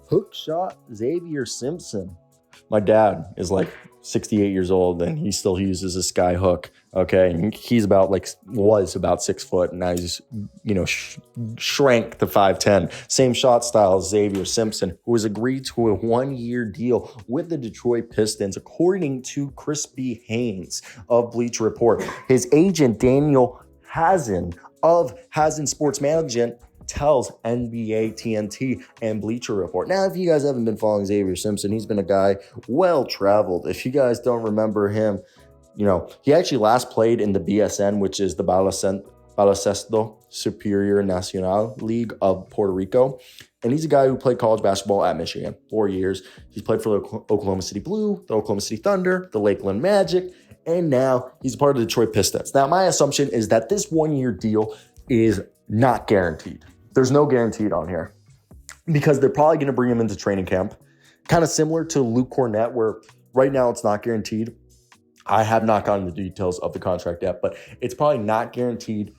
hook shot Zavier Simpson. My dad is like 68 years old and he still uses a sky hook. Okay. And he's was about 6 foot. And now he's, shrank to 5'10. Same shot style as Zavier Simpson, who has agreed to a 1-year deal with the Detroit Pistons, according to Chris B. Haynes of Bleacher Report. His agent, Daniel Hazan of Hazan Sports Management, tells NBA TNT and Bleacher Report. Now, if you guys haven't been following Zavier Simpson, he's been a guy well-traveled. If you guys don't remember him, he actually last played in the BSN, which is the Baloncesto Superior Nacional League of Puerto Rico. And he's a guy who played college basketball at Michigan 4 years. He's played for the Oklahoma City Blue, the Oklahoma City Thunder, the Lakeland Magic, and now he's a part of the Detroit Pistons. Now, my assumption is that this 1-year deal is not guaranteed. There's no guaranteed on here because they're probably going to bring him into training camp. Kind of similar to Luke Cornett, where right now it's not guaranteed. I have not gotten the details of the contract yet, but it's probably not guaranteed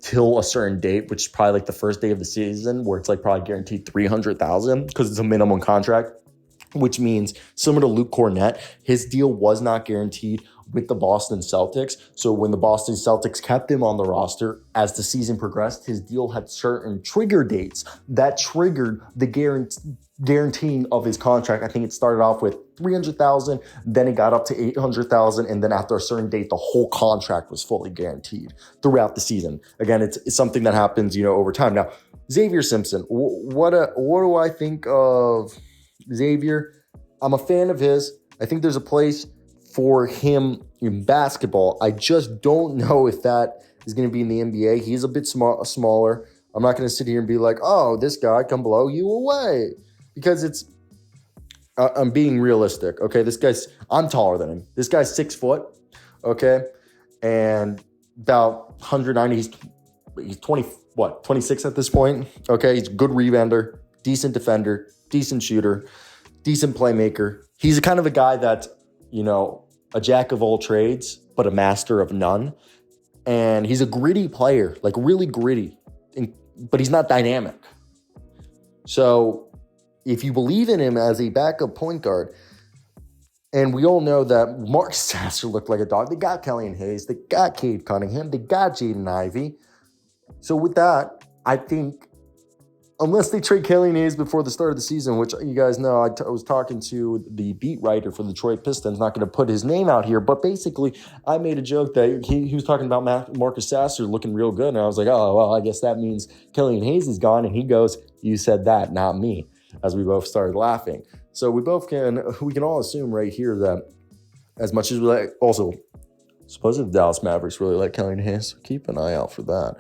till a certain date, which is probably like the first day of the season, where it's like probably guaranteed $300,000 because it's a minimum contract, which means similar to Luke Cornett, his deal was not guaranteed with the Boston Celtics. So when the Boston Celtics kept him on the roster, as the season progressed, his deal had certain trigger dates that triggered the guaranteeing of his contract. I think it started off with $300,000, then it got up to $800,000, and then after a certain date, the whole contract was fully guaranteed throughout the season. Again, it's something that happens, over time. Now, Zavier Simpson, what do I think of Zavier? I'm a fan of his. I think there's a place for him in basketball. I just don't know if that is going to be in the NBA. He's a bit smaller. I'm not going to sit here and be like, oh, this guy can blow you away. Because I'm being realistic, okay? I'm taller than him. This guy's 6 foot, okay? And about 190, he's 26 at this point, okay? He's a good rebounder, decent defender, decent shooter, decent playmaker. He's a kind of a guy that, a jack of all trades, but a master of none. And he's a gritty player, like really gritty, but he's not dynamic. So if you believe in him as a backup point guard, and we all know that Mark Sasser looked like a dog. They got Killian Hayes. They got Cade Cunningham. They got Jaden Ivey. So with that, I think unless they trade Killian Hayes before the start of the season, which you guys know, I was talking to the beat writer for the Detroit Pistons, not going to put his name out here, but basically I made a joke that he was talking about Marcus Sasser looking real good, and I was like, oh, well, I guess that means Killian Hayes is gone, and he goes, you said that, not me, as we both started laughing. So we can all assume right here that as much as we like, also, suppose if Dallas Mavericks really like Killian Hayes, keep an eye out for that.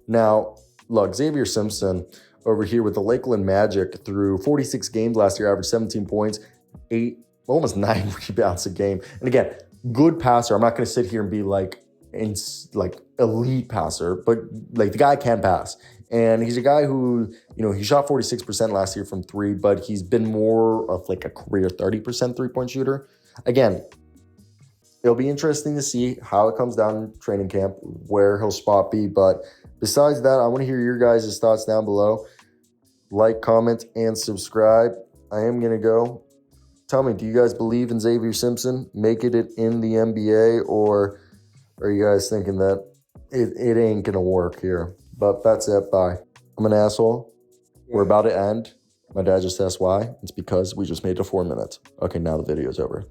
Now, look, Zavier Simpson over here with the Lakeland Magic through 46 games last year, averaged 17 points, almost 9 rebounds a game. And again, good passer. I'm not going to sit here and be like elite passer, but like the guy can pass. And he's a guy who, he shot 46% last year from three, but he's been more of like a career 30% three-point shooter. Again, it'll be interesting to see how it comes down in training camp, where he'll spot be. But besides that, I want to hear your guys' thoughts down below. Like, comment, and subscribe. I am going to go. Tell me, do you guys believe in Zavier Simpson making it in the NBA, or are you guys thinking that it ain't going to work here? But that's it. Bye. I'm an asshole. We're about to end. My dad just asked why. It's because we just made it 4 minutes. Okay, now the video's over.